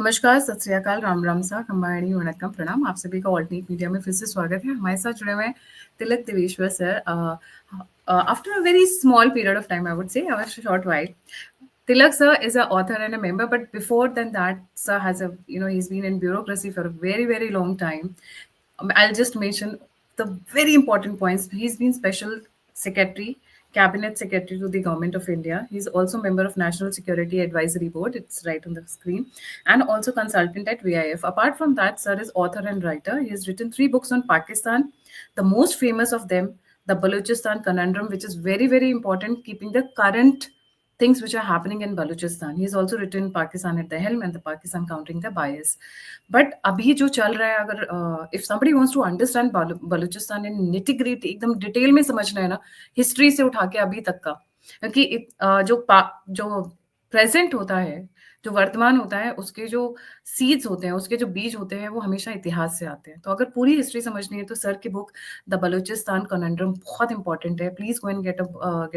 नमस्कार, सत श्री अकाल, राम राम सा, खम्बाणी, वणक्कम, प्रणाम। आप सभी का ऑल्टरनेट मीडिया में फिर से स्वागत है। हमारे साथ जुड़े हुए हैं Tilak Deveshwar sir. After a very small period of time, I would say, a short while. Tilak sir is an author and a member, but before than that, sir has he's been in bureaucracy for a very, very long time. I'll just mention the very important points. He's been special secretary, cabinet secretary to the government of India. He's also member of National Security Advisory Board. It's right on the screen, and also consultant at VIF. Apart from that, sir is author and writer. He has written 3 books on Pakistan. The most famous of them, the Balochistan Conundrum, which is very, very important, keeping the current things which are happening in Balochistan. He's also written Pakistan at the Helm and the Pakistan Countering the Bias. But अभी जो चल रहा है, अगर if somebody wants to understand Balochistan in nitty gritty, एकदम detail में समझना है ना, हिस्ट्री से उठा के अभी तक का, क्योंकि जो प्रेजेंट होता है, जो वर्तमान होता है, उसके जो सीड्स होते हैं, उसके जो बीज होते हैं, वो हमेशा इतिहास से आते हैं। तो अगर पूरी हिस्ट्री समझनी है तो सर की बुक द बलूचिस्तान कनंड्रम बहुत इंपॉर्टेंट है। Please go and get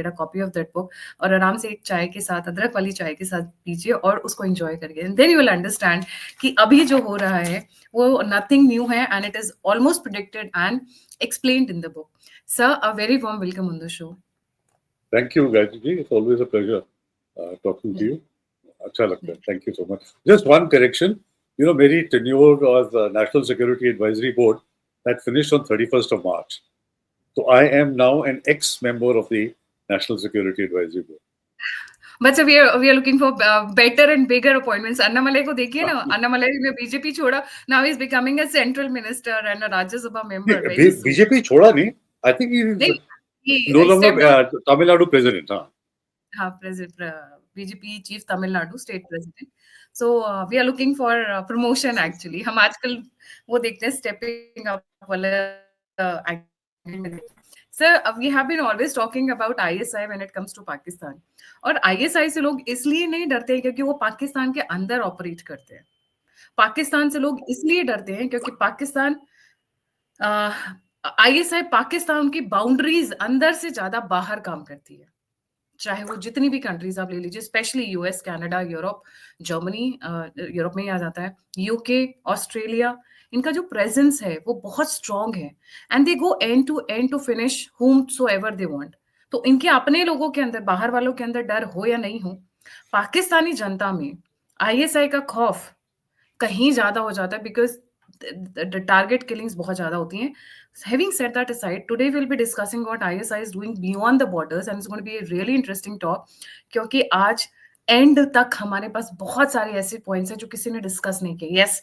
a copy of that book, और आराम से एक चाय के साथ, अदरक वाली चाय के साथ पीजिए और उसको एंजॉय करिए। देन यू विल अंडरस्टैंड कि अभी जो हो रहा है वो नथिंग न्यू है, and it is almost predicted and explained in the book. Sir, a very warm welcome on the show. Thank you, Gayatri ji. It's always a pleasure talking to you. अच्छा लगता है. Thank you so much. Just one correction. मेरी tenure was National Security Advisory Board that finished on 31st of March. So I am now an ex-member of the National Security Advisory Board. But we are looking for better and bigger appointments. Annamalai को देखिए ना, Annamalai ने BJP छोड़ा. Now he is becoming a central minister and a Rajya Sabha member. BJP छोड़ा नहीं. I think he is no longer Tamil Nadu president. हाँ, president. BJP chief Tamil Nadu state president. So we are looking for promotion actually. हम आजकल वो देखते हैं stepping up वाला Sir, we have been always talking about ISI when it comes to Pakistan. और ISI से लोग इसलिए नहीं डरते हैं क्योंकि वो पाकिस्तान के अंदर ऑपरेट करते हैं। पाकिस्तान से लोग इसलिए डरते हैं क्योंकि पाकिस्तान ISI पाकिस्तान की बाउंड्रीज अंदर से ज्यादा बाहर काम करती है। चाहे वो जितनी भी कंट्रीज आप ले लीजिए, specially US, Canada, Europe, Germany, Europe में ही आ जाता है, यूके, ऑस्ट्रेलिया, इनका जो प्रेजेंस है वो बहुत स्ट्रॉन्ग है, and they go and to finish whomsoever they want. तो इनके अपने लोगों के अंदर, बाहर वालों के अंदर डर हो या नहीं हो, पाकिस्तानी जनता में आईएसआई का खौफ कहीं ज्यादा हो जाता है, बिकॉज टारगेट किलिंग्स बहुत ज्यादा होती हैं. Having said that aside, today we'll be discussing what ISI is doing beyond the borders, and it's going to be a really interesting talk, क्योंकि आज एंड तक हमारे पास बहुत सारे ऐसे पॉइंट्स हैं जो किसी ने डिस्कस नहीं किए. यस,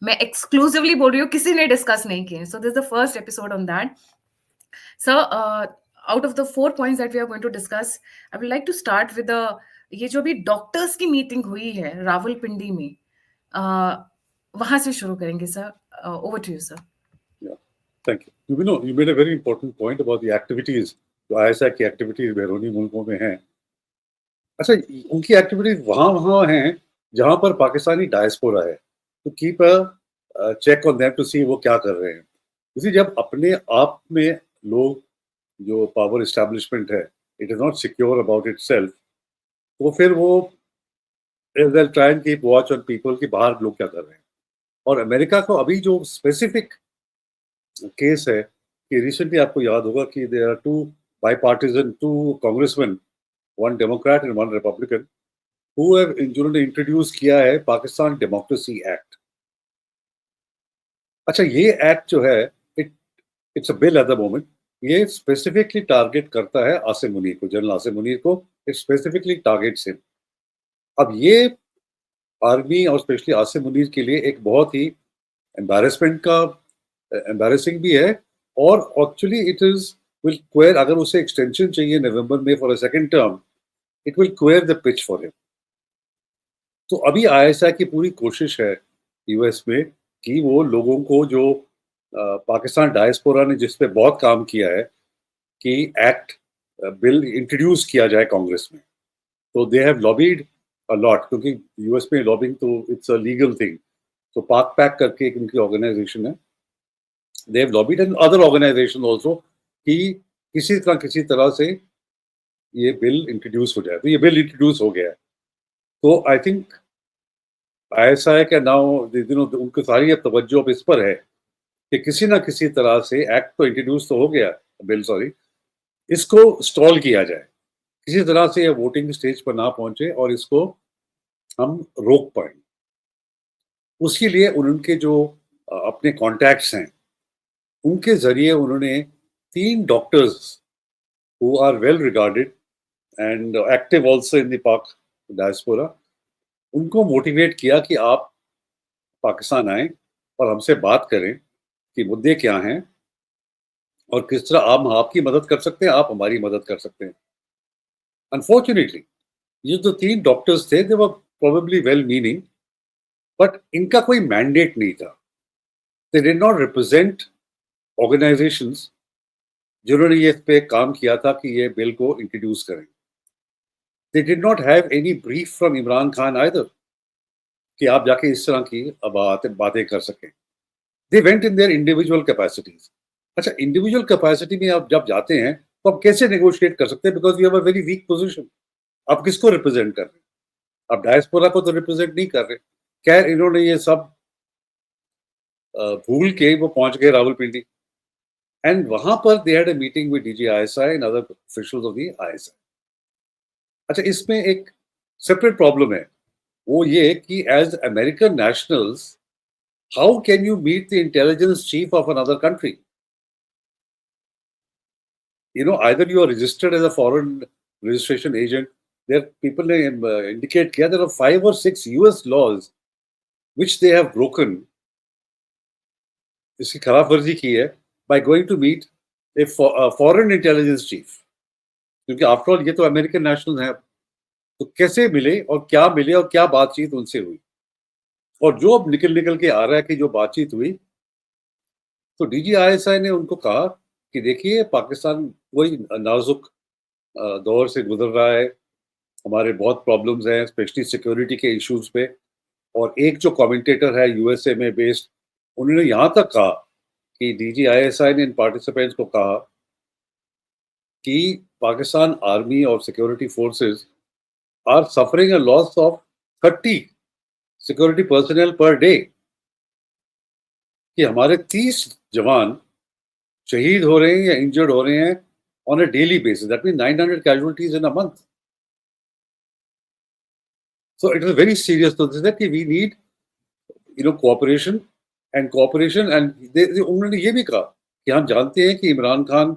मैं एक्सक्लूसिवली बोल रही हूँ, किसी ने डिस्कस नहीं किए. So this is the first episode on that. Sir, out of the 4 points that we are going to discuss, I would like to start with ये जो भी डॉक्टर्स की मीटिंग हुई है रावलपिंडी में, वहां से शुरू करेंगे. Sir, over to you sir. Thank you. You made a very important point about the activities. जो ISI की एक्टिविटीज बैरूनी मुल्कों में हैं. अच्छा, उनकी एक्टिविटीज वहाँ हैं जहाँ पर पाकिस्तानी डायस्पोरा है. तो keep a check on them to see वो क्या कर रहे हैं. इसी जब अपने आप में लोग जो पावर एस्टैब्लिशमेंट है, it is not secure about itself, तो फिर वो they'll try and keep watch on people कि बाहर लोग क्या कर रहे हैं. और अमेरिका को अभी जो स्पेसिफिक केस है कि रिसेंटली आपको याद होगा कि there are 2 bipartisan, 2 congressmen, 1 Democrat and 1 Republican, जिन्होंने इंट्रोड्यूस किया है पाकिस्तान डेमोक्रेसी एक्ट. अच्छा, ये एक्ट जो है, it's a bill at the moment. ये स्पेसिफिकली टारगेट करता है आसिम मुनीर को, जनरल आसिम मुनीर को. It specifically targets him. अब ये आर्मी और स्पेशली आसिम मुनीर के लिए एक बहुत ही एम्बैरेसिंग भी है, और actually it is will queer, अगर उसे एक्सटेंशन चाहिए नवंबर में for a second term, it will queer the pitch for him. तो अभी आईएसआई की पूरी कोशिश है यूएस में कि वो लोगों को, जो पाकिस्तान डायस्पोरा ने जिस पे बहुत काम किया है, कि एक्ट बिल इंट्रोड्यूस किया जाए कांग्रेस में. तो दे हैव लॉबीड अ लॉट, क्योंकि यूएस में लॉबिंग तो इट्स अ लीगल थिंग. तो पाक पैक करके एक उनकी ऑर्गेनाइजेशन है, they have lobbied and other organizations also कि किसी तरह से ये बिल इंट्रोड्यूस हो जाए. तो ये बिल इंट्रोड्यूस हो गया है. तो आई थिंक आईएसआई का नाउ उनकी सारी अब तवज्जो अब इस पर है कि किसी ना किसी तरह से एक्ट तो इंट्रोड्यूस तो हो गया, बिल सॉरी, इसको स्टॉल किया जाए, किसी तरह से ये वोटिंग स्टेज पर ना पहुंचे और इसको हम रोक पाए। उसके लिए उनके जो अपने कॉन्टैक्ट्स हैं, उनके जरिए उन्होंने 3 doctors who are well regarded and active also in the Pak diaspora, उनको मोटिवेट किया कि आप पाकिस्तान आएं और हमसे बात करें कि मुद्दे क्या हैं और किस तरह हम आपकी मदद कर सकते हैं, आप हमारी मदद कर सकते हैं। अनफॉर्चुनेटली ये जो 3 डॉक्टर्स थे, दे वर प्रोबेबली वेल मीनिंग, बट इनका कोई मैंडेट नहीं था। They did not represent organisations जिन्होंने ये इस पे काम किया था कि ये बिल को इंट्रोड्यूस करें। They did not have any brief from Imran Khan either कि आप जाके इस तरह की बातें कर सकें। दे went in their individual capacities. अच्छा, इंडिविजुअल कैपेसिटी में आप जब जाते हैं तो आप कैसे नेगोशिएट कर सकते हैं, because you have a very weak position. आप किसको रिप्रेजेंट कर रहे हैं? आप डायस्पोरा को तो रिप्रेजेंट नहीं कर रहे। खैर, इन्होंने ये सब भूल के वो पहुंच गए रावलपिंडी, एंड वहां पर they had a meeting with DG ISI and other officials of the ISI. अच्छा, इसमें एक सेपरेट प्रॉब्लम है, वो ये कि as American nationals, how can you meet the intelligence chief of another country? Either you are registered as a foreign registration agent. There, people indicate here there are 5 or 6 US laws which they have broken, इसकी खिलाफ वर्जी की है, by going to meet a foreign intelligence chief. क्योंकि after all ये तो American national हैं, तो कैसे मिले और क्या मिले और क्या बातचीत उनसे हुई? और जो अब निकल के आ रहा है कि जो बातचीत हुई, तो डीजी आईएसआई ने उनको कहा कि देखिए, पाकिस्तान वही नाजुक दौर से गुजर रहा है, हमारे बहुत प्रॉब्लम्स हैं, स्पेशली सिक्योरिटी के इश्यूज पे। और एक जो कमेंटेटर है यूएसए में बेस्ड, उन्होंने यहाँ तक कहा कि डीजी आईएसआई ने इन पार्टिसिपेंट्स को कहा कि पाकिस्तान आर्मी और security forces are suffering a loss of 30 security personnel per day, कि हमारे 30 जवान शहीद हो रहे हैं या इंजर्ड हो रहे हैं on a daily basis. That mean 900 casualties in a month. So it is very serious. So this is that we need, cooperation and cooperation, and उन्होंने ये भी कहा कि हम जानते हैं कि Imran Khan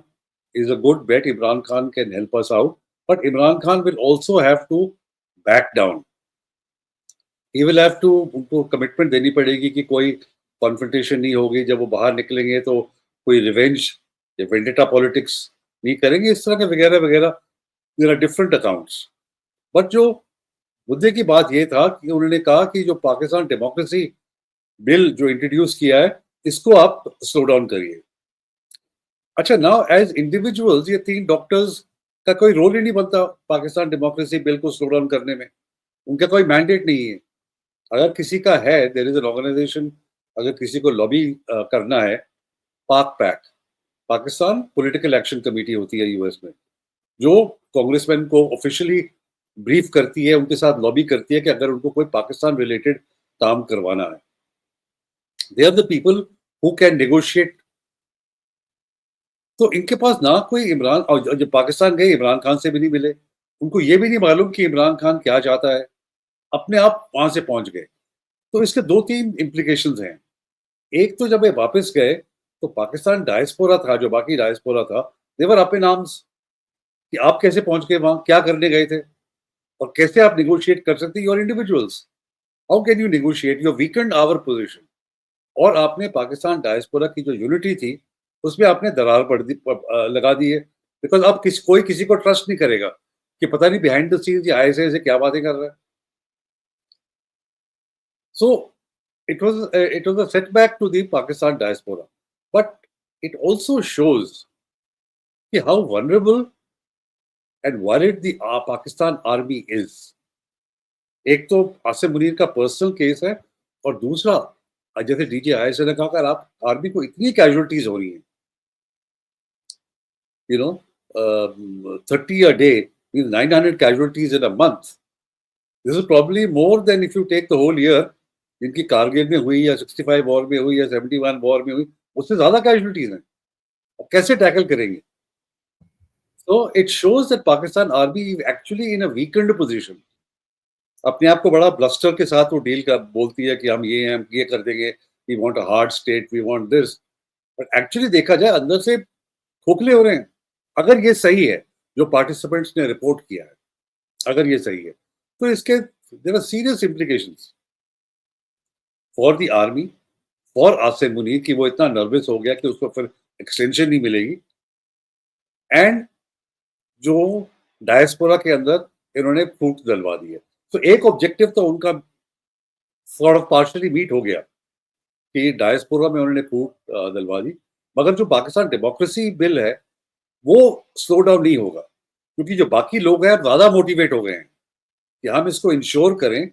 is a good bet. Imran Khan can help us out, but Imran Khan will also have to back down. He will have to, उनको कमिटमेंट देनी पड़ेगी कि कोई कॉन्फ्रंटेशन नहीं होगी, जब वो बाहर निकलेंगे तो कोई रिवेंज या वेंडेटा पॉलिटिक्स नहीं करेंगे, इस तरह के वगैरह वगैरह। There are different accounts, but जो मुद्दे की बात ये था कि उन्होंने कहा कि जो पाकिस्तान डेमोक्रेसी बिल जो इंट्रोड्यूस किया है, इसको आप स्लो डाउन करिए। अच्छा, नाउ एज इंडिविजुअल्स ये 3 डॉक्टर्स का कोई रोल ही नहीं बनता पाकिस्तान डेमोक्रेसी बिल को स्लो डाउन करने में। उनका कोई मैंडेट नहीं है। अगर किसी का है, देयर इज एन ऑर्गेनाइजेशन, अगर किसी को लॉबी करना है, pack Pakistan political action committee होती है यूएस में, जो कांग्रेसमैन को ऑफिशियली ब्रीफ करती है, उनके साथ लॉबी करती है कि अगर उनको कोई पाकिस्तान रिलेटेड काम करवाना है। They are the people who can negotiate. तो इनके पास ना कोई इमरान, और जब पाकिस्तान गए इमरान खान से भी नहीं मिले, उनको ये भी नहीं मालूम कि इमरान खान क्या चाहता है, अपने आप वहां से पहुंच गए। तो इसके 2-3 इम्प्लीकेशंस हैं। एक तो जब ये वापस गए तो पाकिस्तान डायस्पोरा था, जो बाकी डायस्पोरा था, देवर अप इन आर्म्स कि आप कैसे पहुंच गए वहां, क्या करने गए थे, और कैसे आप नेगोशिएट कर सकते हैं? Your individuals, how can you negotiate? You weakened our position. और आपने पाकिस्तान डायस्पोरा की जो यूनिटी थी, उसमें आपने दरार लगा दी है, बिकॉज अब कोई किसी को ट्रस्ट नहीं करेगा कि पता नहीं बिहाइंड द सीन्स ये आईएसआई से क्या बातें कर रहा है। सो it was a setback to the Pakistan diaspora, but it also shows how vulnerable and worried the Pakistan army is. एक तो आसिम मुनीर का पर्सनल केस है, और दूसरा जैसे डीजी आईएसआई ने कहा, अगर आप आर्मी को इतनी कैजुअलिटीज हो रही हैं, 30 a day means 900 casualties in a month. This is probably more than if you take the whole year जिनकी कारगिल में हुई या 65 वॉर में हुई या 71 वॉर में हुई, उससे ज्यादा कैजुअलिटीज हैं। अब कैसे टैकल करेंगे? So it shows that Pakistan army is actually in a weakened position. अपने आप को बड़ा ब्लस्टर के साथ वो डील कर बोलती है कि हम ये कर देंगे, we want a hard state, we want this, but actually देखा जाए अंदर से खोखले हो रहे हैं। अगर ये सही है जो पार्टिसिपेंट्स ने रिपोर्ट किया है, अगर ये सही है, तो इसके there are serious implications for the army, for Asim Munir कि वो इतना नर्वस हो गया कि उसको फिर एक्सटेंशन नहीं मिलेगी, एंड जो डायस्पोरा के अंदर इन्होंने फूट डलवा दी है। तो एक ऑब्जेक्टिव तो उनका सॉर्ट ऑफ पार्शियली मीट हो गया कि डायस्पोरा में उन्होंने फूट डलवा दी, मगर जो पाकिस्तान डेमोक्रेसी बिल है वो स्लो डाउन नहीं होगा, क्योंकि जो बाकी लोग हैं ज्यादा मोटिवेट हो गए हैं कि हम इसको इंश्योर करें,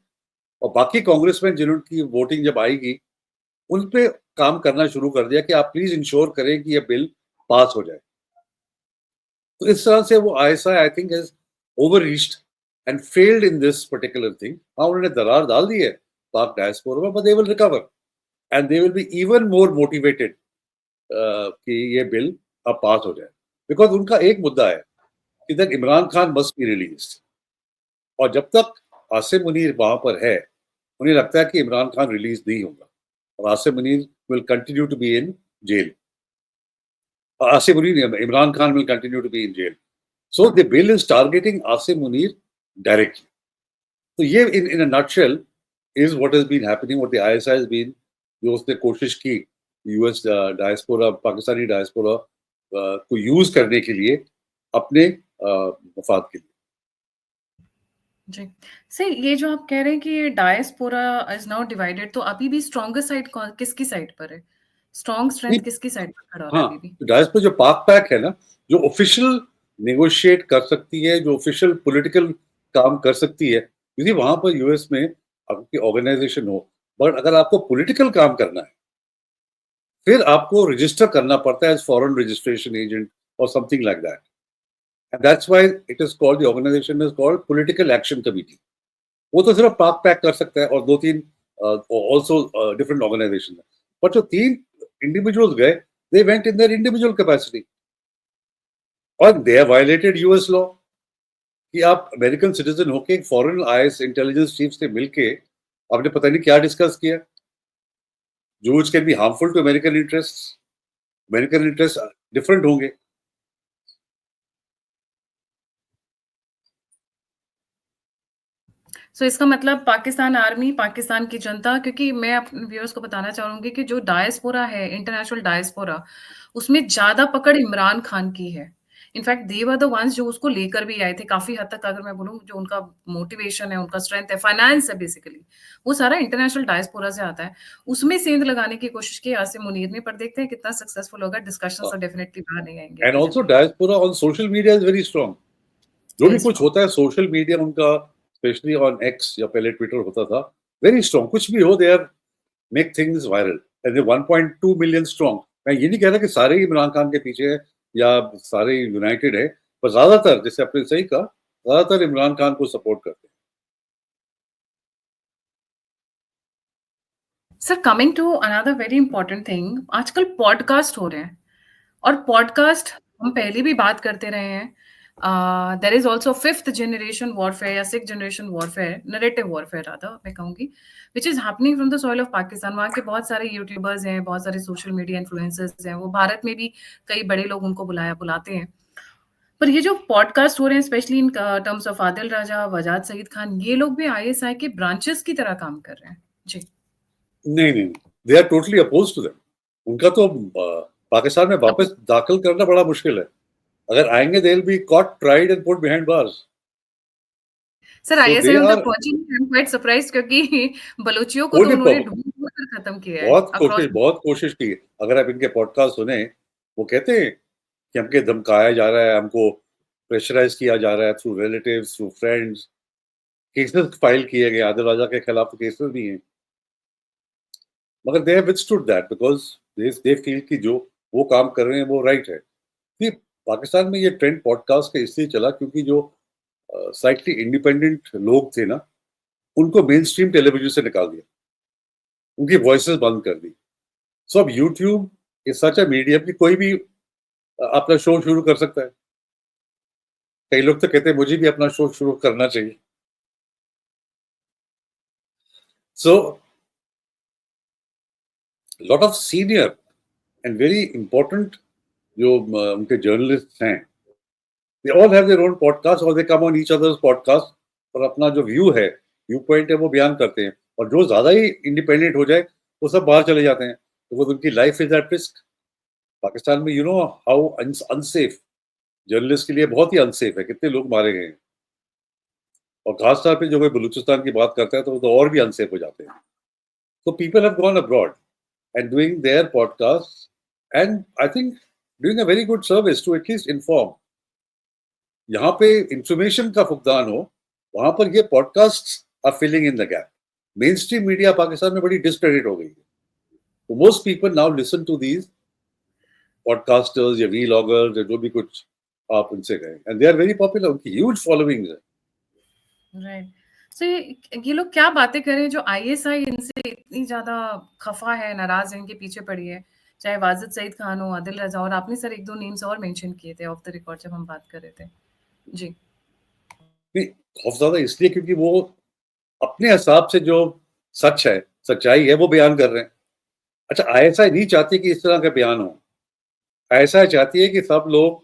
और बाकी कांग्रेसमैन जिनकी वोटिंग जब आएगी उन पे काम करना शुरू कर दिया कि आप प्लीज इंश्योर करें कि ये बिल पास हो जाए। तो इस तरह से वो ISI I think has over reached and failed in this particular thing. हाँ, उन्होंने दरार डाल दी है पाक डायस्पोरा में, but they will recover and they will be even more motivated कि ये बिल अब पास हो जाए, बिकॉज उनका एक मुद्दा है कि that Imran Khan must be released, और जब तक आसिम मुनीर वहां पर है उन्हें लगता है कि इमरान खान रिलीज नहीं होगा, और Asim Munir will continue to be in jail. Asim Munir, Imran Khan will continue to be in jail. So the bill is targeting Asim Munir directly. So ये in a nutshell is what has been happening, what the ISI has been, जो उसने कोशिश की US diaspora, Pakistani diaspora को use करने के लिए अपने मफाद के लिए। जी। सर, ये जो आप कह रहे हैं कि ये डायस्पोरा इज नाउ डिवाइडेड, तो अभी भी स्ट्रॉन्गेस्ट साइड किसकी साइड पर है? स्ट्रॉन्ग स्ट्रेंथ किसकी साइड पर खड़ा हो रहा है अभी हाँ, भी? डायस्पोरा जो पाक पैक है ना, जो ऑफिशियल नेगोशिएट कर सकती है, जो ऑफिशियल पॉलिटिकल काम कर सकती है, क्योंकि वहां पर यूएस में आपकी ऑर्गेनाइजेशन हो, बट अगर आपको पॉलिटिकल काम करना है फिर आपको रजिस्टर करना पड़ता है एज फॉरेन रजिस्ट्रेशन एजेंट और something like that, and that's why it is called, the organization is called political action committee. वो तो सिर्फ पाक पैक कर सकता है और दो तीन ऑल्सो डिफरेंट ऑर्गेनाइजेशन है, बट जो तीन इंडिविजुअल्स गए, they went in their individual capacity, और they have violated US law कि आप अमेरिकन सिटीजन होके एक फॉरेन आईएस इंटेलिजेंस चीफ से मिलके आपने पता नहीं क्या डिस्कस किया, जो which can be harmful to American interests. American interests different होंगे। सो इसका मतलब पाकिस्तान आर्मी, पाकिस्तान की जनता, क्योंकि मैं अपने व्यूअर्स को बताना चाहूँगी कि जो डायस्पोरा है, इंटरनेशनल डायस्पोरा, उसमें ज़्यादा पकड़ इमरान खान की है। In fact they were the ones जो उसको लेकर भी आए थे, काफ़ी हद तक अगर मैं बोलूँ जो उनका मोटिवेशन है, उनका स्ट्रेंथ है, फाइनेंस है बेसिकली, वो सारा इंटरनेशनल डायस्पोरा से आता है। उसमें सेंध लगाने की कोशिश की आसिम मुनीर ने, पर देखते हैं कितना सक्सेसफुल होगा। डिस्कशंस तो डेफिनिटली बाहर नहीं आएँगे एंड इतनी ऑल्सो जल्दी। Diaspora on social media is very strong. जो भी वेरी कुछ स्ट्रांग। होता है सोशल मीडिया उनका, स्पेशली ऑन एक्स या पहले ट्विटर होता था, वेरी स्ट्रॉन्ग। कुछ भी हो, they are make things viral and they 1.2 million strong. मैं ये नहीं कह रहा कि सारे ही इमरान खान के पीछे है या सारे यूनाइटेड है, पर ज्यादातर, जैसे आपने सही कहा, ज्यादातर इमरान खान को सपोर्ट करते हैं। Sir, coming to another very important thing, आजकल पॉडकास्ट हो रहे हैं, और पॉडकास्ट हम पहले भी बात करते रहे हैं। There is also fifth generation warfare या six generation warfare, narrative warfare rather मैं कहूंगी, which is happening from the soil of Pakistan. वहाँ के बहुत सारे यूट्यूबर्स हैं, बहुत सारे सोशल मीडिया इन्फ्लुएंसर्स हैं, वो भारत में भी कई बड़े लोग उनको बुलाते हैं। पर ये जो पॉडकास्ट हो रहे हैं, specially in terms of Adil Raja, Wajahat Saeed Khan, ये लोग भी आईएसआई के ब्रांचेस की तरह काम कर रहे हैं। जी। नहीं नहीं, they are totally oppose to them. उनका तो पाकिस्तान में अब वापस दाखिल करना बड़ा मुश्किल है। अगर आएंगे they will be caught, tried and put behind bars. Sir, so they ISI उन तक आर, पहुंची नहीं। आई एम क्वाइट सरप्राइज्ड, क्योंकि बलूचियों को तो कोई उन्होंने ढूंढ-ढूंढ कर खत्म किया है अक्रॉस। बहुत कोशिश की। अगर आप इनके पॉडकास्ट सुने, वो कहते हैं कि हमके धमकाया जा रहा है, हमको प्रेशराइज किया जा रहा है through relatives, through friends. Cases file किए गए, आदिल राजा के खिलाफ तो केसेस भी हैं, मगर they have withstood that because they feel कि जो वो काम कर रहे हैं वो राइट है। कि पाकिस्तान में ये ट्रेंड पॉडकास्ट का इसलिए चला क्योंकि जो स्लाइटली इंडिपेंडेंट लोग थे ना, उनको मेन स्ट्रीम टेलीविजन से निकाल दिया। उनकी वॉइसेस बंद कर दी। सो अब YouTube is such a medium कि कोई भी अपना शो शुरू कर सकता है। कई लोग तो कहते हैं मुझे भी अपना शो शुरू करना चाहिए। So lot of senior and very important जो उनके जर्नलिस्ट हैं, they all have their own podcast और they come on each others podcast और अपना जो व्यू पॉइंट है वो बयान करते हैं। और जो ज्यादा ही इंडिपेंडेंट हो जाए वो सब बाहर चले जाते हैं, तो वो उनकी life is at risk. Pakistan में you know how unsafe, journalist के लिए बहुत ही अनसेफ है, कितने लोग मारे गए हैं। और खास तौर पे जो कोई बलूचिस्तान की बात करता है तो वो तो और भी अनसेफ हो जाते हैं। तो people have gone abroad and doing their podcasts, and I think doing a very good service to at least inform। यहाँ पे इंफॉर्मेशन का फुकदान हो, वहां पर ये podcast are filling in the gap. Mainstream media Pakistan में बड़ी डिस्क्रेडिट हो गई है, तो most people now listen to these podcasters या वीलॉगर्स या जो भी कुछ आप उनसे कहें, and they are very popular, उनकी ह्यूज फॉलोइंग है। राइट। सो ये लोग क्या बातें करें जो आईएसआई इनसे इतनी ज्यादा खफा है, नाराज है, इनके पीछे पड़ी है, चाहे वाजिद सईद खान हो, आदिल रजा, और आपने सर एक दो नेम्स और मेंशन किए थे ऑफ द रिकॉर्ड जब हम बात कर रहे थे। जी। नहीं, खौफ ज्यादा इसलिए क्योंकि वो अपने हिसाब से जो सच है, सच्चाई है, वो बयान कर रहे हैं। अच्छा, आईएसआई नहीं चाहती कि इस तरह का बयान हो। आईएसआई चाहती है कि सब लोग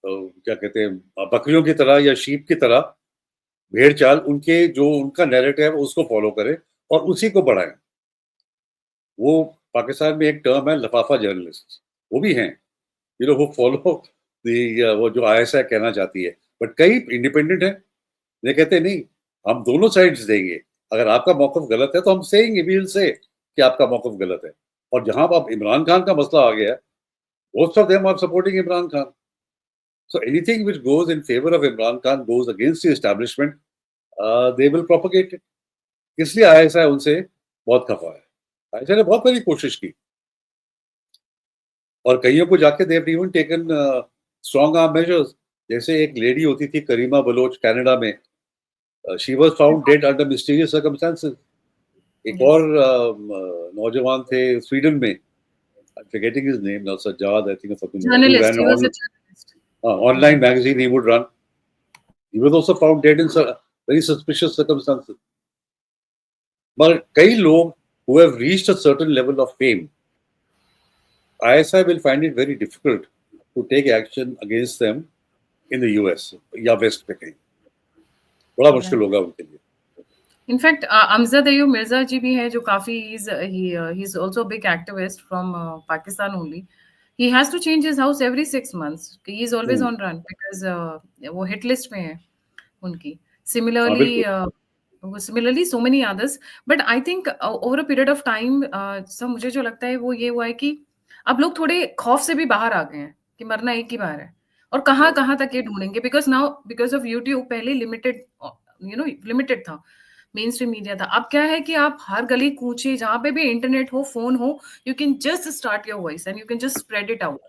क्या कहते हैं, बकरियों की तरह या शीप की तरह भेड़ चाल उनके जो उनका नैरेटिव है उसको फॉलो करें और उसी को बढ़ाएं। वो पाकिस्तान में एक टर्म है लफाफा जर्नलिस्ट, वो भी हैं, यू नो, वो फॉलो वो जो आईएसआई कहना चाहती है। बट कई इंडिपेंडेंट हैं, ये कहते हैं नहीं, हम दोनों साइड्स देंगे, अगर आपका मौकफ गलत है तो हम सेंगे, वी विल से कि आपका मौकफ गलत है। और जहां अब इमरान खान का मसला आ गया है, most of them are supporting Imran Khan. So anything which goes in favor of Imran Khan goes against the establishment, they will propagate it। इसलिए आईएसआई उनसे बहुत खफा है। आईएसआई ने बहुत बड़ी कोशिश की और कईयों को जाके they have even taken strong arm measures. जैसे एक लेडी होती थी करीमा बलोच कनाडा में, she was found dead under mysterious circumstances. एक और नौजवान थे स्वीडन में, forgetting his name now, Sajjad, I think, or something like that, who journalist, ran he was a journalist. online magazine he would run. He was also found dead in very suspicious circumstances। But कई लोग who have reached a certain level of fame, ISI will find it very difficult to take action against them in the US या west पे कहीं, बड़ा मुश्किल होगा उनके लिए। इनफैक्ट अमजद अयूब मिर्जा जी भी हैं जो काफी he is also big activist from Pakistan only. He has to change his house every 6 months, he is always on run because वो हिट लिस्ट में है उनकी। हाँ सिमिलरली बिल्कुल। So many others, but I think over a period of time sir मुझे जो लगता है वो ये हुआ है कि अब लोग थोड़े खौफ से भी बाहर आ गए हैं कि मरना एक ही बार है, और कहाँ कहाँ तक ये ढूंढेंगे, because now because of YouTube पहले लिमिटेड लिमिटेड था, मेन स्ट्रीम मीडिया था। अब क्या है कि आप हर गली कूचे जहाँ पे भी इंटरनेट हो, फोन हो, you can just start your voice and you can just spread it out.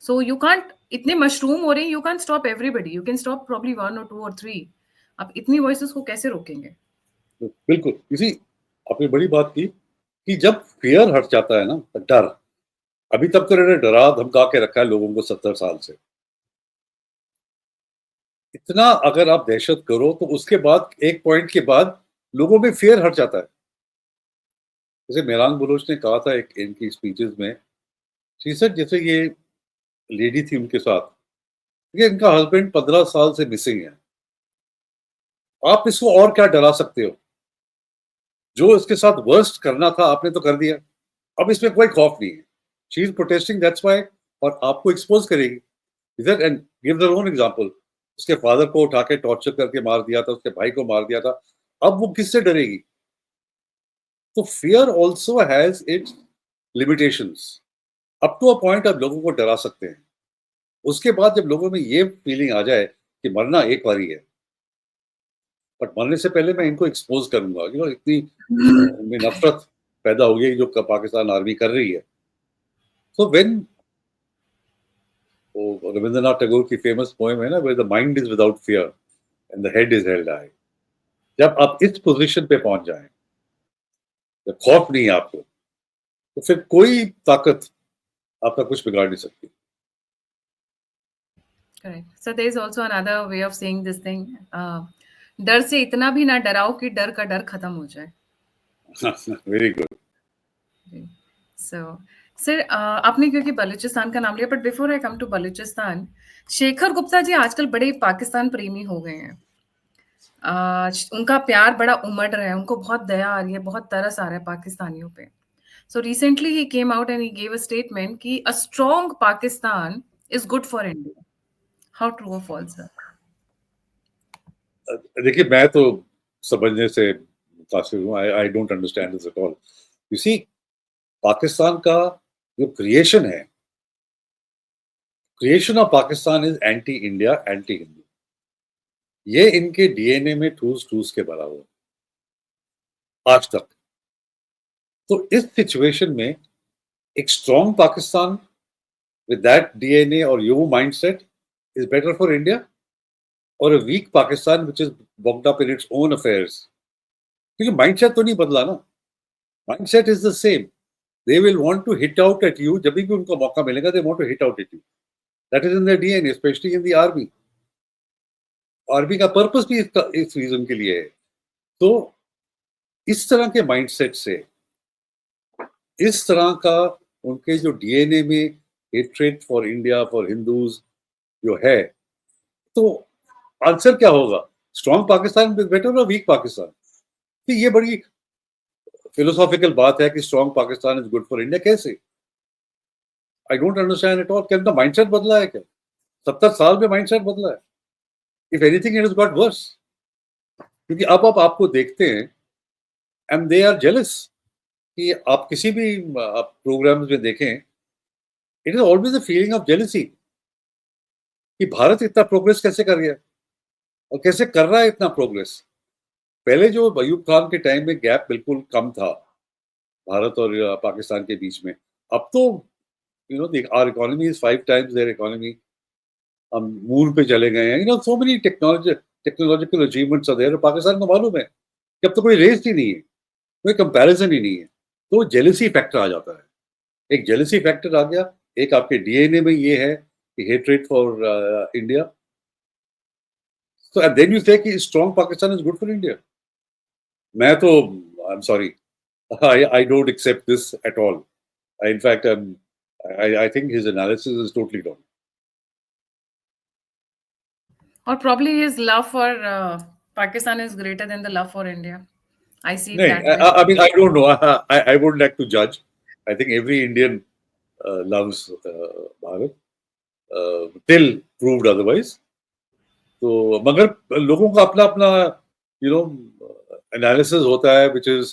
So you can't, इतने मशरूम हो रहे हैं, you can stop everybody, you can stop probably 1 और 2 और 3। आप इतनी वॉइसेस को कैसे रोकेंगे? बिल्कुल, इसी आपने बड़ी बात की कि जब फियर हट जाता है ना, डर, अभी तक तो इन्होंने डरा धमका के रखा है लोगों को 70 साल से। इतना अगर आप दहशत करो तो उसके बाद एक पॉइंट के बाद लोगों में फियर हट जाता है। जैसे मेहरान बलोच ने कहा था एक इनकी स्पीचेस में, शीर्षक जैसे ये लेडी थी उनके साथ, ये इनका हस्बैंड 15 साल से मिसिंग है, आप इसको और क्या डरा सकते हो? जो इसके साथ वर्स्ट करना था आपने तो कर दिया, अब इसमें कोई खौफ नहीं है। She is protesting, that's why, और आपको एक्सपोज करेगी इधर। And give their own example, उसके फादर को उठा के टॉर्चर करके मार दिया था, उसके भाई को मार दिया था, अब वो किससे डरेगी? तो fear also has its limitations. Up to a point आप लोगों को डरा सकते हैं, उसके बाद जब लोगों में ये फीलिंग आ जाए कि मरना एक बारी है, बट मरने से पहले मैं इनको एक्सपोज करूंगा, यू नो, इतनी उनमें नफरत पैदा हो गई जो पाकिस्तान आर्मी कर रही है। सो व्हेन, रविंद्रनाथ टैगोर की फेमस पोएम है ना, where the mind is without fear and the head is held high, जब आप इस पोजीशन पे पहुंच जाएं जब खौफ नहीं है आपको, तो फिर कोई ताकत आपका कुछ बिगाड़ नहीं सकती। Correct. So there is also another way of saying this thing, डर से इतना भी ना डराओ कि डर का डर खत्म हो जाए। Very good. सो सर, आपने क्योंकि बलूचिस्तान का नाम लिया, but before I come to Balochistan, Shekhar Gupta ji आजकल बड़े पाकिस्तान प्रेमी हो गए हैं। उनका प्यार बड़ा उमड़ रहा है, उनको बहुत दया आ रही है, बहुत तरस आ रहा है पाकिस्तानियों पे। So recently he came out and he gave a statement कि a strong Pakistan is good for India. How true और फॉल्स सर? देखिए, मैं तो समझने से मुतासिर हूँ। I don't understand this at all. You see, Pakistan का जो क्रिएशन है, creation of Pakistan is anti India, anti Hindu. ये इनके डीएनए में ठूस ठूस के भरा हुआ है आज तक। तो इस सिचुएशन में एक strong Pakistan with that DNA or your mindset is better for India, or a weak Pakistan which is bogged up in its own affairs? क्योंकि माइंडसेट तो नहीं बदला ना, mindset is the same. They will want to hit out at you, जब भी उनको मौका मिलेगा they want to hit out at you. That is in their DNA, specially in the army. Army का पर्पस भी इस रीजन के लिए है। तो इस तरह के माइंडसेट से, इस तरह का उनके जो डीएनए में hatred for India, for Hindus जो है, तो आंसर क्या होगा? स्ट्रॉन्ग पाकिस्तान बेटर और वीक पाकिस्तान? तो ये बड़ी फिलोसॉफिकल बात है कि strong Pakistan is good for India. कैसे? I don't understand it all. क्या उनका माइंडसेट बदला है क्या? 70 साल में माइंडसेट बदला है? If anything it is got verse. क्योंकि अब आप आपको देखते हैं एंड दे आर जेलस कि आप किसी भी प्रोग्राम्स में देखें, it is always a feeling of jealousy कि भारत इतना प्रोग्रेस कैसे कर गया और कैसे कर रहा है इतना प्रोग्रेस। पहले जो अयूब खान के टाइम में गैप बिल्कुल कम था भारत और पाकिस्तान के बीच में, अब तो our economy is 5 times their economy. हम मून पे चले गए हैं। So many technological achievements are there. Pakistan को मालूम है कि अब तो कोई रेस ही नहीं है, कोई कंपैरिजन ही नहीं है। तो जेलसी फैक्टर आ जाता है। एक जेलसी फैक्टर आ गया। एक आपके डीएनए में ये है कि hatred for India. So and then you say कि strong Pakistan is good for India. मैं तो I'm sorry, I don't accept this at all. In fact, I think his analysis is totally wrong. Or probably his love for Pakistan is greater than the love for India. I see it नहीं, that way. I mean I don't know. I wouldn't like to judge. I think every Indian loves Bharat till proved otherwise. तो मगर लोगों का अपना अपना analysis होता है which is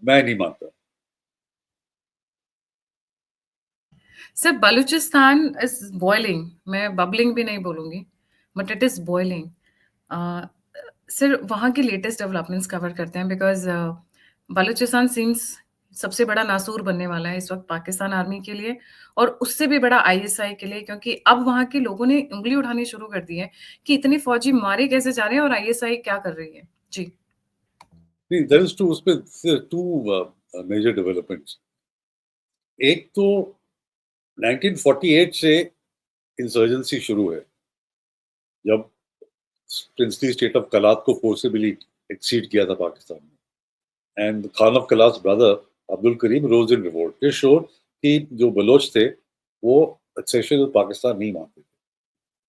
मैं नहीं मानता। सर, बलूचिस्तान इज बॉइलिंग, मैं बबलिंग भी नहीं बोलूंगी, but it is boiling. Sir, वहाँ की लेटेस्ट डेवलपमेंट्स कवर करते हैं, बिकॉज बलूचिस्तान सीम्स सबसे बड़ा नासूर बनने वाला है इस वक्त पाकिस्तान आर्मी के लिए, और उससे भी बड़ा आईएसआई के लिए, क्योंकि अब वहाँ के लोगों ने उंगली उठानी शुरू कर दी है कि इतने फौजी मारे कैसे जा रहे हैं और आईएसआई क्या कर रही है। जी। नहीं, देयर इज टू उसमें टू मेजर डेवलपमेंट्स। एक तो 1948 से इंसर्जेंसी शुरू है, जब प्रिंसली स्टेट ऑफ कलात को फोर्सिबली एक्सीड किया था पाकिस्तान में, and Khan of Kalat brother Abdul Karim rose in revolt. This showed कि जो बलोच थे वो एक्सेशन ऑफ पाकिस्तान नहीं मानते थे।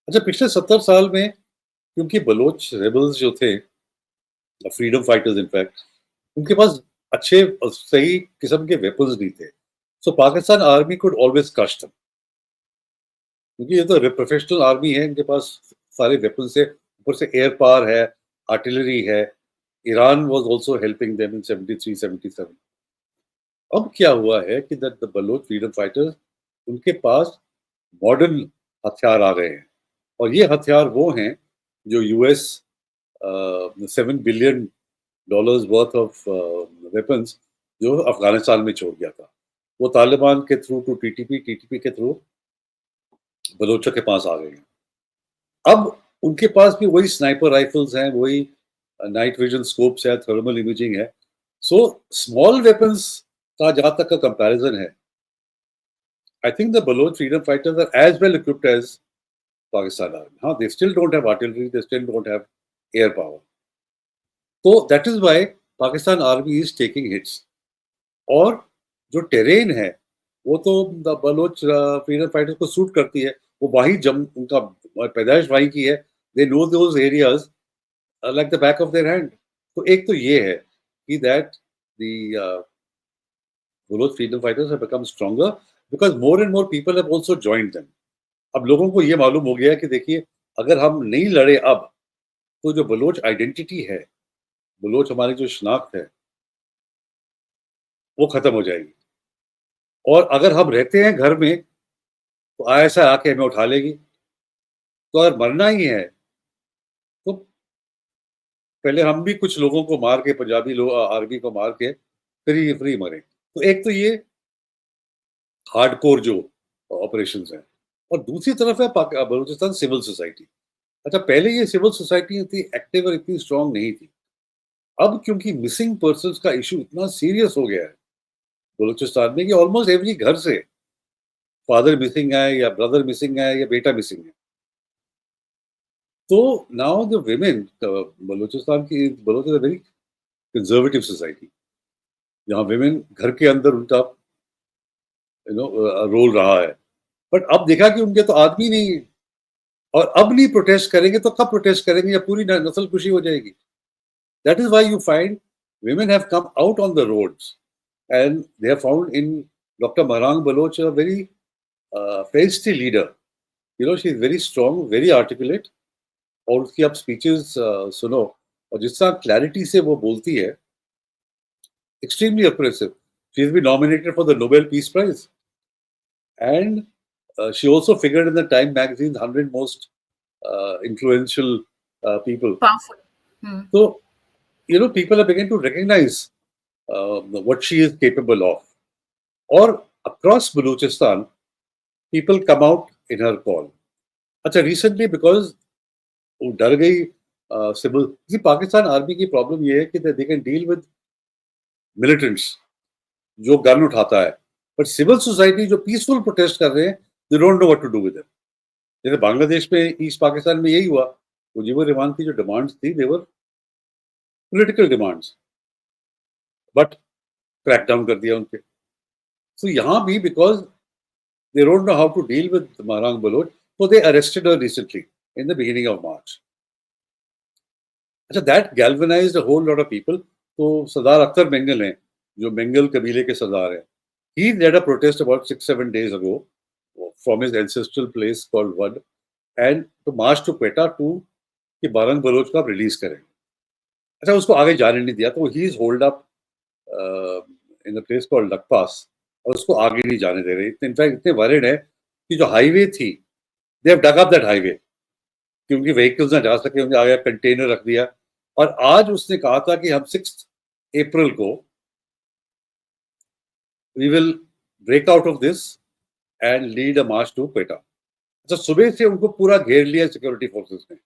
अच्छा, पिछले 70 साल में क्योंकि बलोच रेबल्स जो थे, फ्रीडम फाइटर्स इनफैक्ट, उनके पास अच्छे और सही किस्म के वेपन्स नहीं थे। So Pakistan army could always crush them, क्योंकि ये तो प्रोफेशनल आर्मी है, इनके पास सारे वेपन से, ऊपर से एयर पावर है, आर्टिलरी है। Iran was also helping them in 73 77। अब क्या हुआ है कि that the Baloch freedom fighters, उनके पास मॉडर्न हथियार आ गए हैं, और ये हथियार वो हैं जो US $7 billion worth of weapons जो अफगानिस्तान में छोड़ गया था, वो तालिबान के थ्रू टू टीटीपी के थ्रू बलोचों के पास आ गए हैं। अब उनके पास भी वही स्नाइपर राइफल्स हैं, वही नाइट विजन स्कोप्स है, थर्मल इमेजिंग है। सो स्मॉल वेपन्स का जहां तक का कंपैरिजन है, I think the Baloch freedom fighters are as well equipped as Pakistan army. हाँ, they still don't have artillery, they still don't have air power. तो that is why Pakistan army is taking hits. और जो terrain है वो तो Baloch freedom fighters को suit करती है. वो वही जम उनका पैदाइश वहीं की है. They know those areas like the back of their hand. तो एक तो ये है कि that the Baloch freedom fighters have become stronger because more and more people have also joined them. अब लोगों को ये मालूम हो गया कि देखिए, अगर हम नहीं लड़े अब, तो जो बलोच आइडेंटिटी है, बलोच हमारी जो शनाख्त है, वो खत्म हो जाएगी. और अगर हम रहते हैं घर में तो आईएसआई आके हमें उठा लेगी. तो अगर मरना ही है तो पहले हम भी कुछ लोगों को मार के, पंजाबी लोग आर्मी को मार के फ्री फ्री मरे. तो एक तो ये हार्डकोर जो ऑपरेशंस हैं, और दूसरी तरफ है बलूचिस्तान सिविल सोसाइटी. अच्छा, पहले ये सिविल सोसाइटी इतनी एक्टिव और इतनी स्ट्रांग नहीं थी. अब क्योंकि मिसिंग पर्सन्स का इशू इतना सीरियस हो गया है बलूचिस्तान में कि ऑलमोस्ट एवरी घर से फादर मिसिंग है या ब्रदर मिसिंग है या बेटा मिसिंग है. तो नाउ द विमेन, बलूचिस्तान की Baloch is a very conservative society, जहाँ विमेन घर के अंदर उनका रोल रहा है. बट अब देखा कि उनके तो आदमी नहीं है. और अब नहीं प्रोटेस्ट करेंगे तो कब प्रोटेस्ट करेंगे, या पूरी नस्ल खुशी हो जाएगी. That is why you find women have come out on the roads, and they have found in Dr. Marang Baloch a very feisty leader. She is very strong, very articulate. और उसकी आप स्पीचेस सुनो, और जिस तरह clarity से वो बोलती है, extremely impressive. She has been nominated for the Nobel Peace Prize, and she also figured in the Time magazine's 100 most influential people. Powerful. So, people are beginning to recognize what she is capable of. Or across Balochistan, people come out in her call. अच्छा, recently because वो डर गई civil, किसी Pakistan army की problem ये है कि they can deal with militants जो गन उठाता है, बट सिविल सोसाइटी जो पीसफुल प्रोटेस्ट कर रहे हैं, they don't know what to do with them. जैसे बांग्लादेश में, ईस्ट पाकिस्तान में यही हुआ. मुजीबुर रहमान की जो डिमांड्स थी, their political demands, but crackdown कर दिया उनके. सो यहाँ भी because they don't know how to deal with Mahrang Baloch, so they arrested her recently in the beginning of March. अच्छा, that galvanized a whole lot of people. तो सरदार अख्तर मेंगल हैं, जो मेंगल कबीले के सरदार हैं. He led a protest about 6-7 days ago from his ancestral place called Wad, and to march to Quetta to कि Barang Bloch को आप रिलीज करें. अच्छा, उसको आगे जाने नहीं दिया, तो he is holed up in a place called Lakhpass, और उसको आगे नहीं जाने दे रहे. इनफैक्ट इतने वर्रिड है कि जो हाईवे थी, they have dug up that highway कि उनकी व्हीकल्स ना जा सके. उनके आगे कंटेनर रख दिया. और आज उसने कहा था कि हम 6 अप्रैल को we will break out of this and lead a march to Quetta. अच्छा, सुबह से उनको पूरा घेर लिया सिक्योरिटी फोर्सेस ने,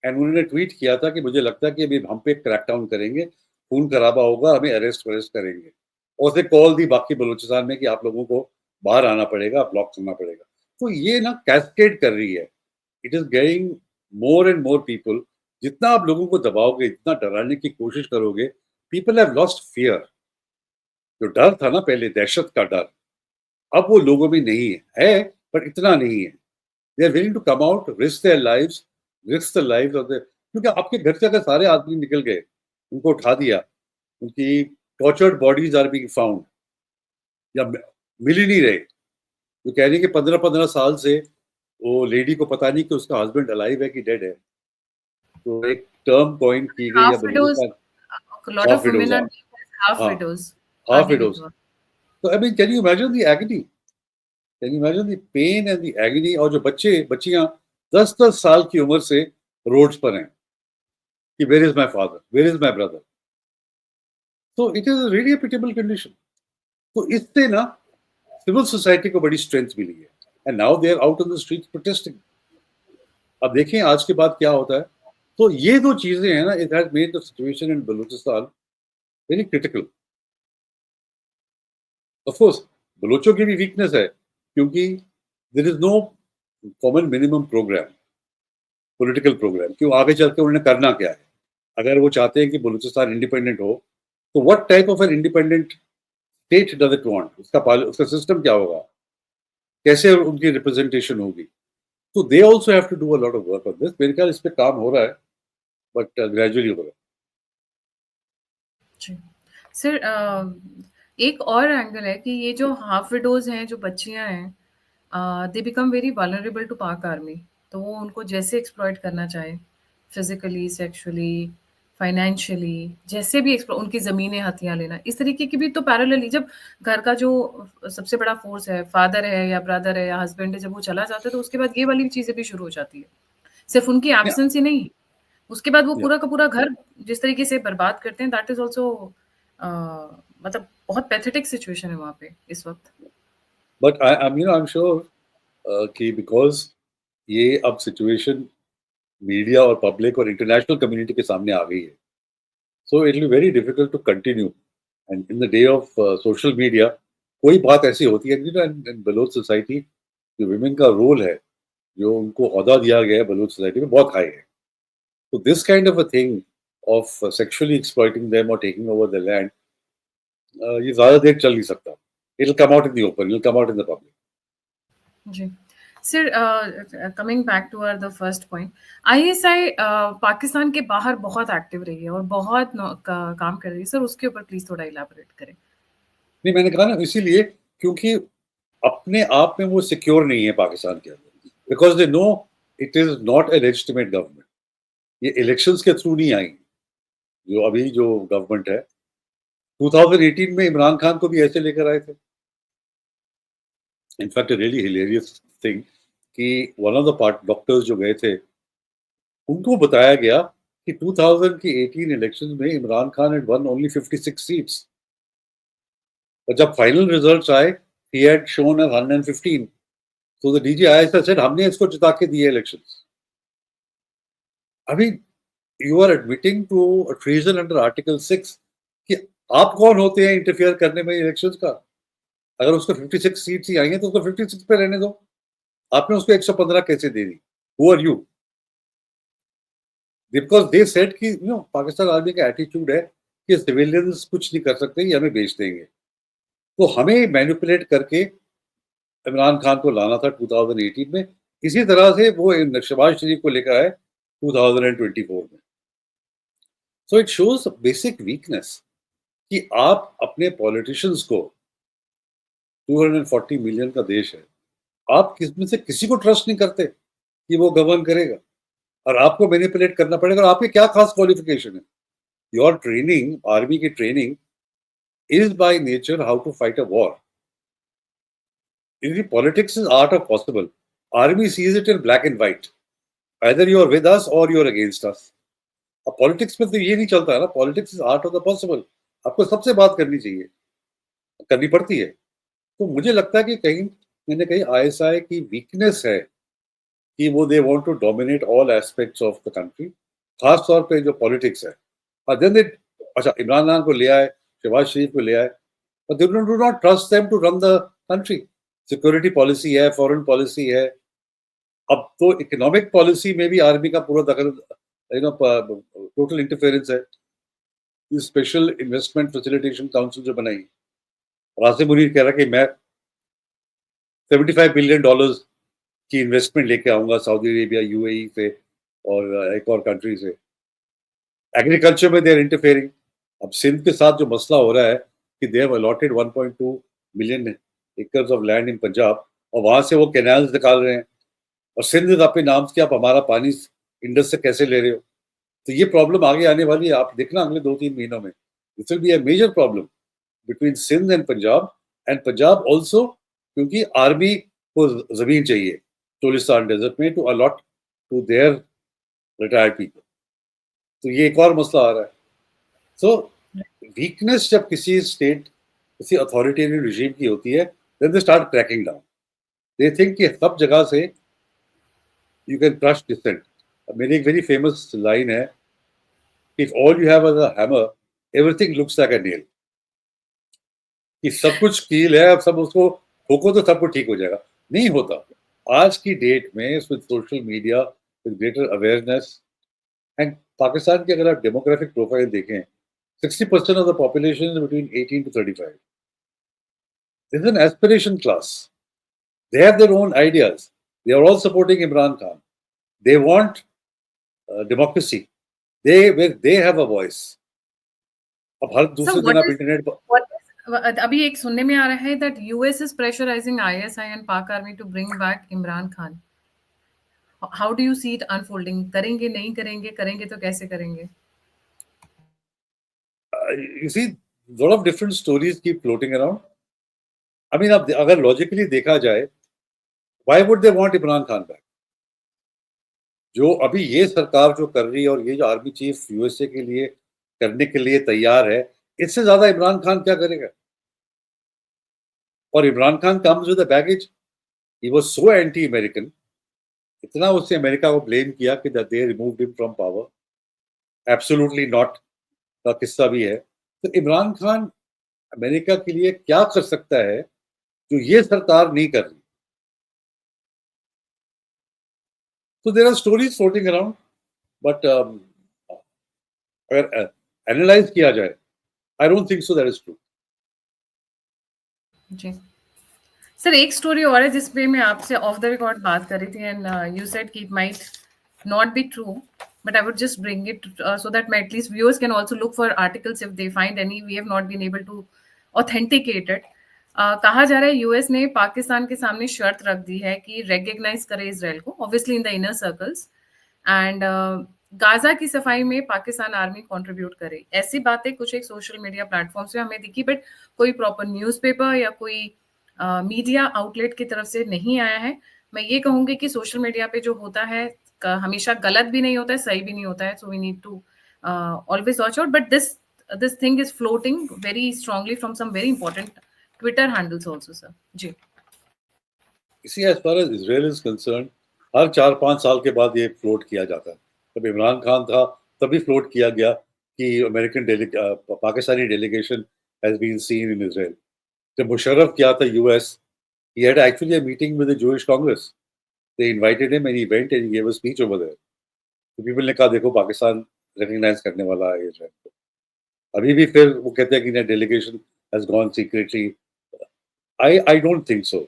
एंड उन्होंने ट्वीट किया था कि मुझे लगता है कि अभी हम पे क्रैकडाउन करेंगे, खून खराबा होगा, हमें अरेस्ट करेंगे. और उसने कॉल दी बाकी बलूचिस्तान में कि आप लोगों को बाहर आना पड़ेगा, ब्लॉक करना पड़ेगा. तो ये ना कैस्केड कर रही है. It is getting more and more people. जितना आप लोगों को दबाओगे, जितना डराने की कोशिश करोगे, पीपल हैव लॉस्ट फियर. जो डर था ना पहले, दहशत का डर, अब वो लोगों में नहीं है, पर इतना नहीं है. They are willing to come out, risk their lives, risk the lives of their. क्योंकि आपके घर से अगर सारे आदमी निकल गए, उनको उठा दिया, उनकी tortured bodies are being found, या मिल ही नहीं रहे. जो कह रही है कि 15-15 साल से वो लेडी को पता नहीं कि उसका हस्बैंड अलाइव है कि डेड है. तो एक टर्म कॉइन की गई, या बलूचिस्तान half widows. half हाँ, widows. half widows. So I mean, can you imagine the agony? Can you imagine the pain and the agony? और जो बच्चियां 10-10 साल की उम्र से रोड्स पर हैं कि where is my father, where is my brother? So it is really a pitiable condition. तो इससे ना सिविल सोसाइटी को बड़ी स्ट्रेंथ मिली है, and now they are out on the streets protesting. अब देखें आज के बाद क्या होता है. तो ये दो चीजें हैं ना, it has made the situation in Balochistan very critical. Of course बलोचों की भी वीकनेस है, क्योंकि there is no common minimum programme, political programme कि वो आगे चल के उन्हें करना क्या है। अगर वो चाहते हैं कि बलूचिस्तान इंडिपेंडेंट हो, तो what type of an independent state does it want, उसका सिस्टम क्या होगा, कैसे उनकी रिप्रेजेंटेशन होगी। तो they also have to do a lot of work on this. मेरे ख्याल इस पे काम हो रहा है, बट ग्रेजुअली हो रहा है। जी। सर एक और एंगल है कि ये जो हाफ विडोज़ हैं, जो बच्चियाँ हैं, they become very vulnerable to Pak army. तो वो उनको जैसे एक्सप्लॉइट करना चाहे, फिज़िकली, सेक्सुअली, फाइनेंशियली, जैसे भी उनकी ज़मीनें हथिया लेना, इस तरीके की भी तो पैरेलली जब घर का जो सबसे बड़ा फ़ोर्स है, फादर है या ब्रदर है या हस्बैंड है, जब वो चला जाता है, तो उसके बाद ये वाली चीज़ें भी शुरू हो जाती है। सिर्फ़ उनकी या एब्सेंस ही नहीं, उसके बाद वो या पूरा का पूरा घर जिस तरीके से बर्बाद करते हैं, दैट इज़ ऑल्सो मतलब बहुत पैथेटिक सिचुएशन है वहाँ पे इस वक़्त। बट आई एम श्योर कि बिकॉज ये अब सिचुएशन मीडिया और पब्लिक और इंटरनेशनल कम्युनिटी के सामने आ गई है, so it will be very difficult to continue. And in the day of social media कोई बात ऐसी होती है, इन बलोच सोसाइटी जो विमेन का रोल है, जो उनको ओहदा दिया गया है बलोच सोसाइटी में, बहुत हाई है। तो this kind of a thing of sexually exploiting them और टेकिंग ओवर द लैंड, ये ज्यादा देर चल नहीं सकता। It will come out in the open, it will come out in the public. जी। Sir coming back to our the first point, ISI Pakistan के बाहर बहुत एक्टिव रही है और बहुत काम कर रही है। सर उसके ऊपर प्लीज़ थोड़ा इलैबोरेट करें। नहीं, मैंने कहा ना इसीलिए, क्योंकि अपने आप में वो सिक्योर नहीं है पाकिस्तान के अंदर, because they know it is not a legitimate government. ये इलेक्शंस के थ्रू नहीं आई। जो अभी जो गवर्नमेंट है, 2018 में इमरान खान को भी ऐसे लेकर आए थे। इनफैक्ट रियली हिलेरियस थिंग कि one of the part doctors जो गए थे, उनको बताया गया कि 2018 इलेक्शन में Imran Khan had one only 56 seats, और जब फाइनल रिजल्ट्स आए ही हैड शोन एज 115। तो द डीजी आईएसआई सेड हमने इसको जिता के दिए इलेक्शंस। अभी you are admitting to treason under article 6 कि आप कौन होते हैं इंटरफियर करने में इलेक्शंस का। अगर उसको 56 सीट्स ही आई हैं तो उसको 56 पे रहने दो। आपने उसको 115 कैसे दे दी? Who are you? Because they said कि पाकिस्तान आर्मी का एटीट्यूड है कि सिविलियंस कुछ नहीं कर सकते, ये हमें बेच देंगे। तो हमें मैनिपुलेट करके इमरान खान को लाना था 2018 में। इसी तरह से वो शहबाज शरीफ को लेकर आए 2024 में। So it shows basic weakness कि आप अपने पॉलिटिशियंस को, 240 मिलियन का देश है, आप किसमें से किसी को ट्रस्ट नहीं करते कि वो गवर्न करेगा, और आपको मैनिपुलेट करना पड़ेगा। और आपकी क्या खास क्वालिफिकेशन है? योर ट्रेनिंग, आर्मी की training is by nature how to fight a war. Politics is art of possible. Army sees it in black and white, either you are with us or you are against us। अब politics में तो ये नहीं चलता है ना, politics is art of the possible. आपको सबसे बात करनी चाहिए, करनी पड़ती है। तो मुझे लगता है कि कहीं मैंने कहीं आईएसआई की वीकनेस है कि वो they want to dominate all aspects of the country, खास तौर पे जो पॉलिटिक्स है। और देन दे, अच्छा इमरान खान को ले आए, शहबाज शरीफ को ले आए, but they do not trust them to run the country। Security policy है, फॉरेन पॉलिसी है, अब तो इकोनॉमिक पॉलिसी में भी आर्मी का पूरा दखल, टोटल इंटरफेरेंस है। स्पेशल इन्वेस्टमेंट फैसिलिटेशन काउंसिल जो बनाई, रासिम मुनीर कह रहा कि मैं $75 बिलियन की इन्वेस्टमेंट लेके आऊंगा सऊदी अरेबिया, यूएई से और एक और कंट्री से। एग्रीकल्चर में देर इंटरफेयरिंग। अब सिंध के साथ जो मसला हो रहा है कि they have allotted 1.2 million acres of land in Punjab, और वहां से वो कैनाल्स निकाल रहे हैं, और सिंध अपने नाम से आप हमारा पानी इंडस से कैसे ले रहे हो। तो ये प्रॉब्लम आगे आने वाली है, आप देखना अगले 2-3 महीनों में। This will be a major problem between Sindh and Punjab also, क्योंकि आर्मी को जमीन चाहिए चोलिस्तान डेजर्ट में to allot to their retired people. तो ये एक और मसला आ रहा है। सो वीकनेस जब किसी स्टेट, किसी अथॉरिटेरियन रिजीम की होती है, then they start cracking down. They think कि सब जगह से यू कैन क्रश डिसेंट। मेरी एक वेरी फेमस लाइन है, if all you have is a hammer, everything looks like a nail. कि सब कुछ कील है, अब सब उसको ठोको तो सब कुछ ठीक हो जाएगा. नहीं होता. आज की डेट में with social media, with greater awareness and Pakistan की अगर आप डेमोग्राफिक प्रोफाइल देखें, 60% of the population is between 18 to 35. This is an aspiration class. They have their own ideas. They are all supporting Imran Khan. They want democracy. They have a voice. अब हर दूसरे दिन आप internet पर अभी एक सुनने में आ रहा है that US is pressurizing ISI and Pak Army to bring back Imran Khan. How do you see it unfolding? करेंगे नहीं करेंगे, करेंगे तो कैसे करेंगे? You see, lot of different stories keep floating around. I mean, अब अगर logically देखा जाए, why would they want Imran Khan back? जो अभी ये सरकार जो कर रही है और ये जो आर्मी चीफ यूएसए के लिए करने के लिए तैयार है, इससे ज्यादा इमरान खान क्या करेगा? और Imran Khan comes with a baggage. He was so anti American, इतना उसने अमेरिका को ब्लेम किया कि that they removed him from power. Absolutely not का किस्सा भी है. तो इमरान खान अमेरिका के लिए क्या कर सकता है जो ये सरकार नहीं कर रही? So there are stories floating around, but अगर एनालाइज किया जाए, I don't think so that is true. जी सर, एक स्टोरी और है जिस पे मैं आपसे ऑफ द रिकॉर्ड बात कर रही थी एंड यू सेड कि it might not be true, but I would just bring it so that my at least viewers can also look for articles if they find any. We have not been able to authenticate it. कहा जा रहा है US ने पाकिस्तान के सामने शर्त रख दी है कि रेकग्नाइज करे इसराइल को, obviously in the inner circles, and Gaza की सफाई में पाकिस्तान आर्मी कंट्रीब्यूट करे. ऐसी बातें कुछ एक सोशल मीडिया प्लेटफॉर्म से हमें दिखी, बट कोई प्रॉपर न्यूज़पेपर या कोई मीडिया आउटलेट की तरफ से नहीं आया है. मैं ये कहूंगी कि सोशल मीडिया पे जो होता है हमेशा गलत भी नहीं होता है, सही भी नहीं होता है. So we need to always watch out. But this thing is floating very strongly from some very important Twitter handles also sir. जी. इसी as far as Israel is concerned, हर 4-5 साल के बाद ये फ्लोट किया जाता है. जब इमरान खान था तभी फ्लोट किया गया कि American Pakistani delegation has been seen in Israel. जब मुशर्रफ किया था US, he had actually a meeting with the Jewish Congress. They invited him and he went and he gave a speech over there. तो people ने कहा देखो Pakistan recognize करने वाला है इजराइल को. अभी भी फिर वो कहते हैं कि delegation has gone secretly. I don't think so.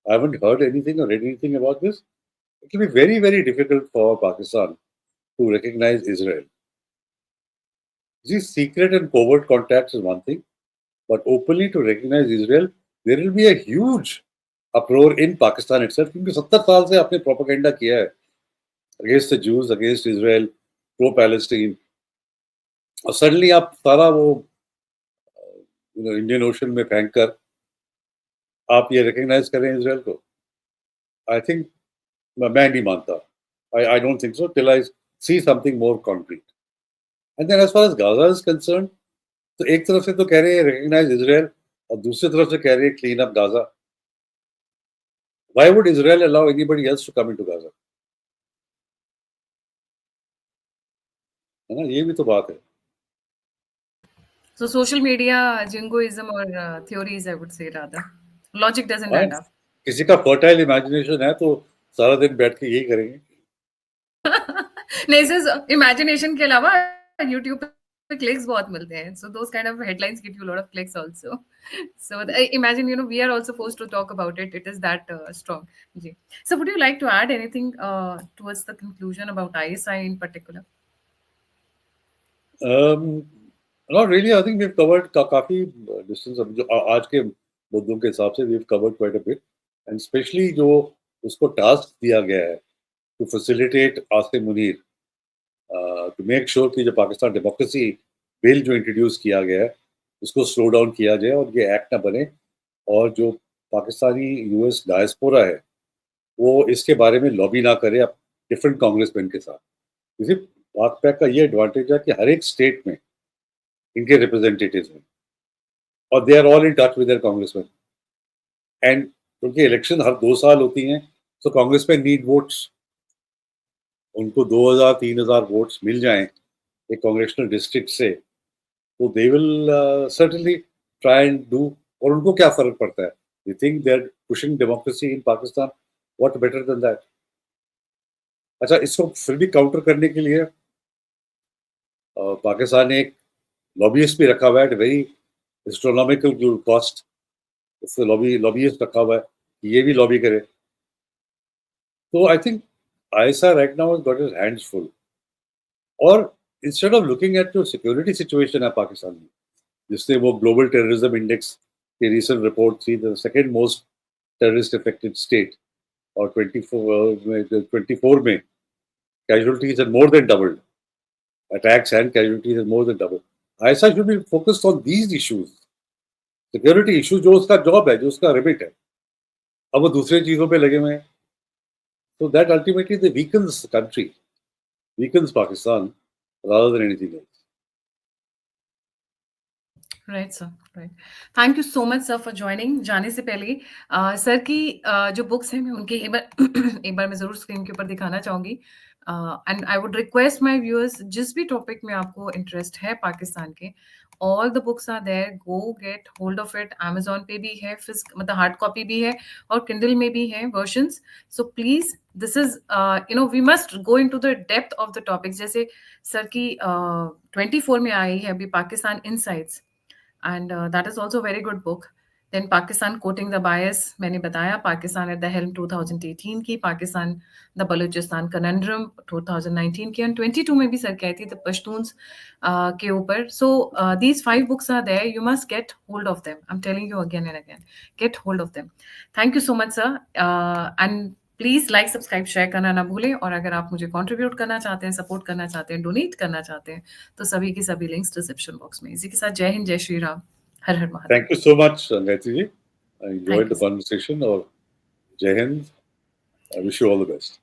I haven't heard anything or read anything about this. It will be very, very difficult for Pakistan to recognize Israel. These secret and covert contacts is one thing, but openly to recognize Israel, there will be a huge uproar in Pakistan itself, क्योंकि 70 साल से आपने propaganda किया है against the Jews, against Israel, pro Palestine, और suddenly आप सारा वो इंडियन ओशन में फेंक कर आप ये रिकग्नाइज करें इजराइल को. आई थिंक मैं नहीं मानता. I don't think so till I see something more concrete. And then as far as Gaza is concern, तो एक तरफ से तो कह रहे हैं रिकग्नाइज इजराइल और दूसरी तरफ से कह रहे हैं clean up Gaza. Why would Israel allow anybody else to come into Gaza? है ना, ये भी तो बात है. So social media jingoism or theories, I would say rather. Logic doesn't add up. किसी का फर्टाइल इमेजिनेशन है तो सारा दिन बैठ के यही करेंगे. नहीं सर, इमेजिनेशन के अलावा YouTube पे क्लिक्स बहुत मिलते हैं. So those kind of headlines give you a lot of clicks also. So imagine, we are also forced to talk about it. It is that strong. Ji. So would you like to add anything towards the conclusion about ISI in particular? Not really. I think we've covered काफी distance. जो आज के मुद्दों के हिसाब से we've covered quite a bit, and especially जो उसको टास्क दिया गया है to facilitate Asim Munir, to make sure कि जो पाकिस्तान डेमोक्रेसी बिल जो इंट्रोड्यूस किया गया है उसको स्लो डाउन किया जाए और ये एक्ट ना बने, और जो पाकिस्तानी यूएस डायस्पोरा है वो इसके बारे में लॉबी ना करे डिफरेंट कांग्रेसमैन के साथ. इसी पाक पैक का ये एडवांटेज है कि हर एक स्टेट में इनके रिप्रेजेंटेटिव्स हैं और they are all in touch with their congressman. And क्योंकि इलेक्शन हर 2 साल होती हैं, तो कांग्रेसमैन नीड वोट्स. उनको 2000-3000 वोट्स मिल जाएं एक कांग्रेशनल डिस्ट्रिक्ट से, तो they will certainly try and do. और उनको क्या फर्क पड़ता है? They think they are pushing democracy in Pakistan, what better than that. अच्छा, इसको फिर भी काउंटर करने के लिए पाकिस्तान ने एक लॉबियस्ट भी रखा हुआ है एट वेरी एस्ट्रोनॉमिकल कॉस्ट। उससे लॉबियस्ट रखा हुआ है कि ये भी लॉबी करे। तो I think ISI right now has got his hands full. और इंस्टेड ऑफ लुकिंग एट जो सिक्योरिटी सिचुएशन है पाकिस्तान में, जिससे वो ग्लोबल टेररिज्म इंडेक्स की रिसेंट रिपोर्ट थी, the second most terrorist affected state, और 24 में casualties are more than doubled. Attacks and casualties are more than doubled. ISI should be focused on these issues. Security issues जो उसका job है, जो उसका remit है, अब वो दूसरे चीजों पे लगे हुए हैं। So that ultimately they weakens the country, weakens Pakistan rather than anything else. Right sir, right. Thank you so much sir for joining. जाने से पहले सर की जो बुक्स हैं मैं उनके एक बार एक बार मैं ज़रूर स्क्रीन के ऊपर दिखाना चाहूँगी। And I would request my viewers, जिस भी टॉपिक में आपको इंटरेस्ट है पाकिस्तान के, all the books are there, go get hold of it. Amazon पे भी है, मतलब हार्ड कॉपी भी है और किंडल में भी है versions. So please, this is we must go into the depth of the topic. जैसे सर की 24 में आई है अभी Pakistan insights, and that is also a very good book. Then Pakistan Quoting the Bias, मैंने बताया, पाकिस्तान at the helm 2018 की, Pakistan the Balochistan conundrum 2019 की, और 22 में भी सर कहती द पश्तून्स के ऊपर। So these 5 books are there, you must get hold of them. I'm telling you again and again, get hold of them. Thank you so much sir, and please like subscribe share करना ना भूलें। और अगर आप मुझे contribute करना चाहते हैं, सपोर्ट करना चाहते हैं, डोनेट करना चाहते हैं, तो सभी की सभी लिंक्स डिस्क्रिप्शन बॉक्स में। इसी के साथ जय हिंद, जय श्री राम, हर हर Mahadev. Thank you so much, Gayathri ji. I enjoyed the conversation. और जय Hind. I wish you all the best.